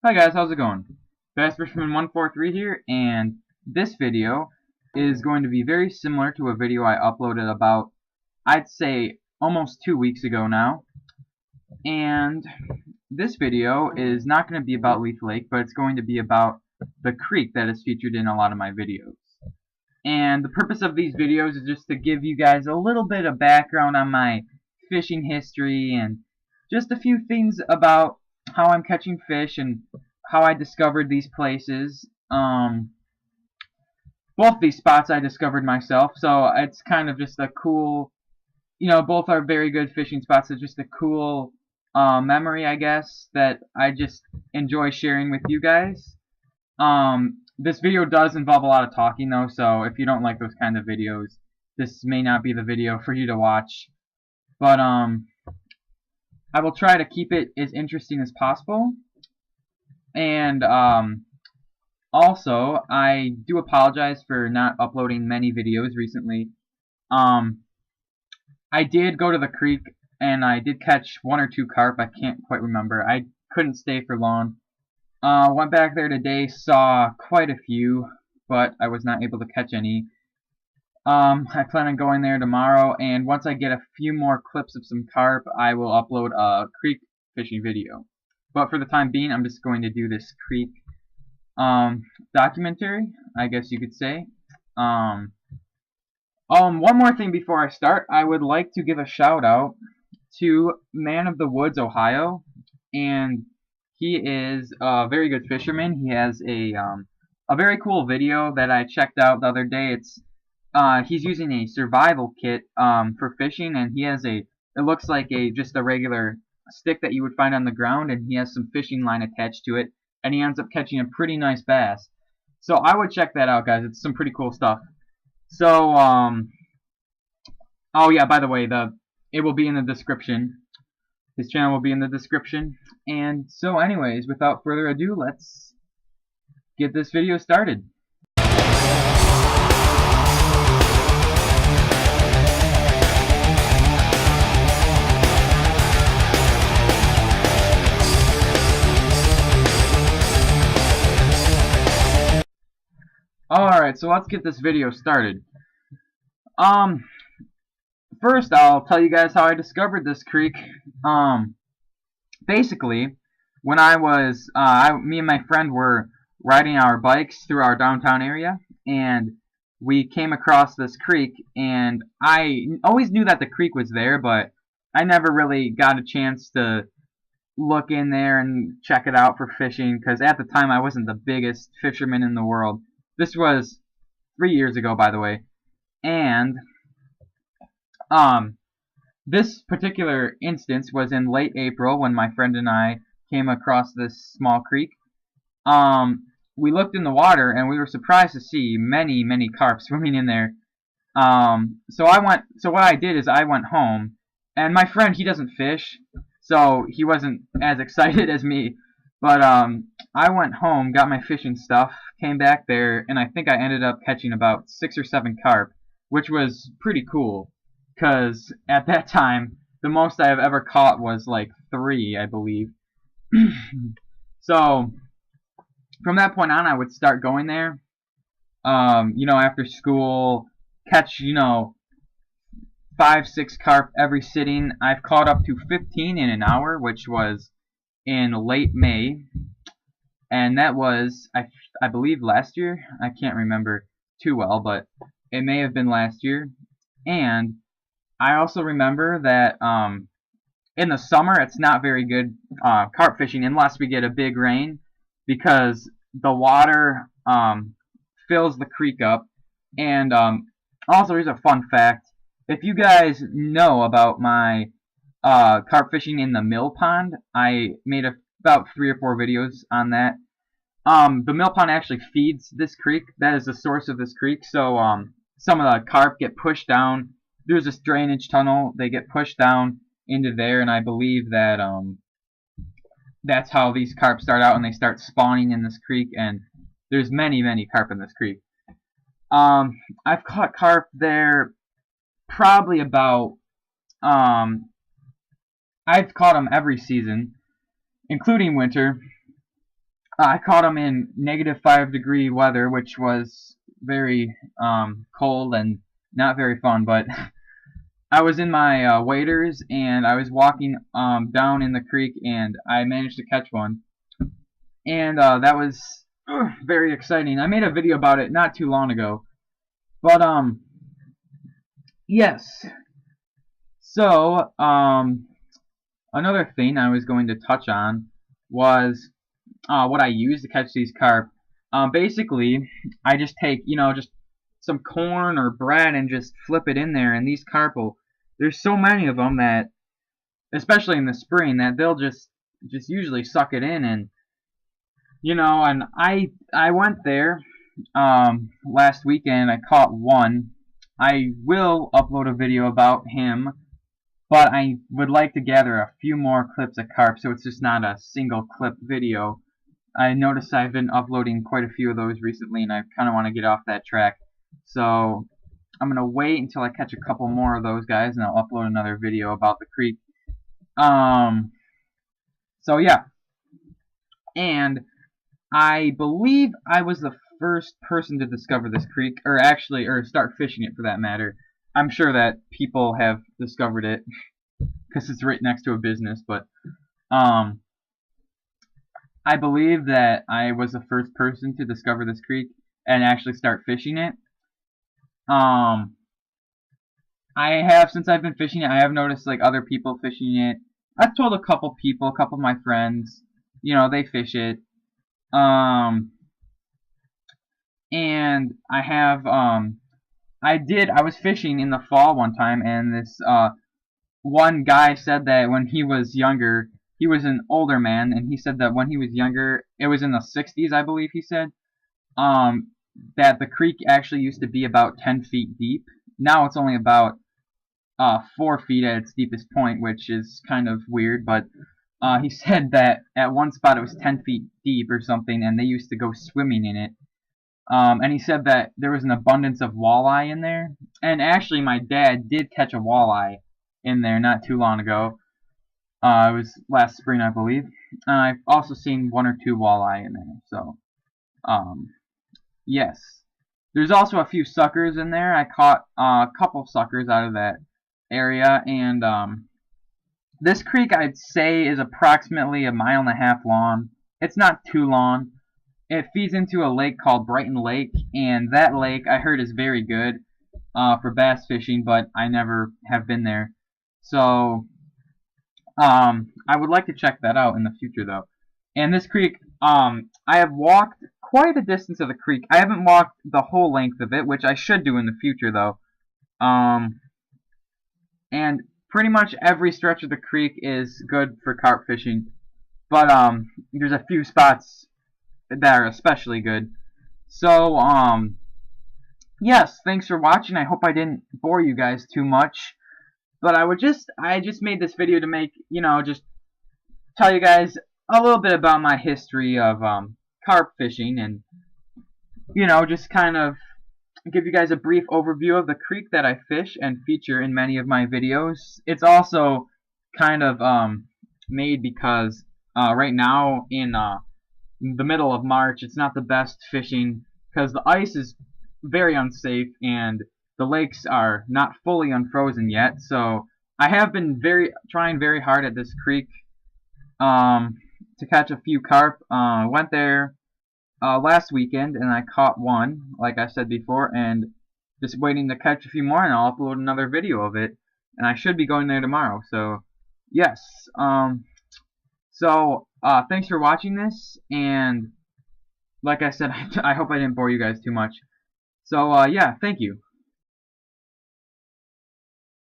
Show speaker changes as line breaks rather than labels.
Hi guys, how's it going? BassFisherman143 here, and this video is going to be very similar to a video I uploaded about, I'd say, almost 2 weeks ago now. And this video is not going to be about Leaf Lake, but it's going to be about the creek that is featured in a lot of my videos. And the purpose of these videos is just to give you guys a little bit of background on my fishing history and just a few things about how I'm catching fish and how I discovered these places. Both these spots I discovered myself, so it's kind of just a cool, both are very good fishing spots. It's just a cool memory, I guess, that I just enjoy sharing with you guys. This video does involve a lot of talking though, so if you don't like those kind of videos, this may not be the video for you to watch. But I will try to keep it as interesting as possible. And also, I do apologize for not uploading many videos recently. I did go to the creek and I did catch 1 or 2 carp. I can't quite remember. I couldn't stay for long. Went back there today, saw quite a few, but I was not able to catch any. I plan on going there tomorrow, and once I get a few more clips of some carp, I will upload a creek fishing video. But for the time being, I'm just going to do this creek documentary, I guess you could say. One more thing before I start, I would like to give a shout out to ManofthewoodsOhio, and he is a very good fisherman. He has a very cool video that I checked out the other day. He's using a survival kit for fishing, and he has it looks like just a regular stick that you would find on the ground, and he has some fishing line attached to it, and he ends up catching a pretty nice bass. So I would check that out, guys. It's some pretty cool stuff. So oh yeah, by the way, it will be in the description. His channel will be in the description. And so anyways, without further ado, let's get this video started. Alright, so let's get this video started. First I'll tell you guys how I discovered this creek. Basically, when me and my friend were riding our bikes through our downtown area, and we came across this creek, and I always knew that the creek was there, but I never really got a chance to look in there and check it out for fishing, because at the time I wasn't the biggest fisherman in the world. This was 3 years ago, by the way. And this particular instance was in late April when my friend and I came across this small creek. We looked in the water and we were surprised to see many carp swimming in there. So what I did is I went home, and my friend, he doesn't fish, so he wasn't as excited as me. But I went home, got my fishing stuff, came back there, and I think I ended up catching about 6 or 7 carp, which was pretty cool, because at that time, the most I have ever caught was like 3, I believe. So, from that point on, I would start going there, after school, catch, 5, 6 carp every sitting. I've caught up to 15 in an hour, which was in late May, and that was, I believe, last year. I can't remember too well, but it may have been last year. And I also remember that in the summer it's not very good carp fishing unless we get a big rain, because the water fills the creek up. And also, here's a fun fact. If you guys know about my carp fishing in the mill pond, I made about 3 or 4 videos on that. The mill pond actually feeds this creek. That is the source of this creek. So some of the carp get pushed down. There's this drainage tunnel. They get pushed down into there, and I believe that that's how these carp start out, and they start spawning in this creek. And there's many carp in this creek. I've caught carp there probably about I've caught them every season, including winter. I caught them in -5-degree weather, which was very cold and not very fun. But I was in my waders and I was walking down in the creek, and I managed to catch one, and that was very exciting. I made a video about it not too long ago, but yes. So another thing I was going to touch on was what I use to catch these carp. Basically, I just take, just some corn or bread and just flip it in there, and these carp will. There's so many of them that, especially in the spring, that they'll just usually suck it in, and and I went there last weekend. I caught one. I will upload a video about him, but I would like to gather a few more clips of carp, so it's just not a single clip video. I noticed I've been uploading quite a few of those recently, and I kind of want to get off that track. So I'm going to wait until I catch a couple more of those guys, and I'll upload another video about the creek. So yeah, and I believe I was the first person to discover this creek, or start fishing it for that matter. I'm sure that people have discovered it because it's right next to a business, but I believe that I was the first person to discover this creek and actually start fishing it. Since I've been fishing it, I have noticed like other people fishing it. I've told a couple people, a couple of my friends, they fish it. And I was fishing in the fall one time, and this one guy said that when he was younger, he was an older man, and he said that when he was younger, it was in the 60s, I believe he said, that the creek actually used to be about 10 feet deep. Now it's only about 4 feet at its deepest point, which is kind of weird, but he said that at one spot it was 10 feet deep or something, and they used to go swimming in it. And he said that there was an abundance of walleye in there. And actually, my dad did catch a walleye in there not too long ago. It was last spring, I believe. I've also seen 1 or 2 walleye in there. So, yes. There's also a few suckers in there. I caught a couple suckers out of that area. And this creek, I'd say, is approximately 1.5 miles long. It's not too long. It feeds into a lake called Brighton Lake, and that lake I heard is very good for bass fishing, but I never have been there. So I would like to check that out in the future, though. And this creek, I have walked quite a distance of the creek. I haven't walked the whole length of it, which I should do in the future, though. And pretty much every stretch of the creek is good for carp fishing, but there's a few spots that are especially good. So, yes, thanks for watching. I hope I didn't bore you guys too much. But I just made this video to make, just tell you guys a little bit about my history of carp fishing, and, just kind of give you guys a brief overview of the creek that I fish and feature in many of my videos. It's also kind of made because right now in the middle of March, it's not the best fishing because the ice is very unsafe and the lakes are not fully unfrozen yet. So I have been trying very hard at this creek to catch a few carp. Went there last weekend and I caught one, like I said before, and just waiting to catch a few more, and I'll upload another video of it. And I should be going there tomorrow. So yes. Thanks for watching this, and like I said, I hope I didn't bore you guys too much. So, yeah, thank you.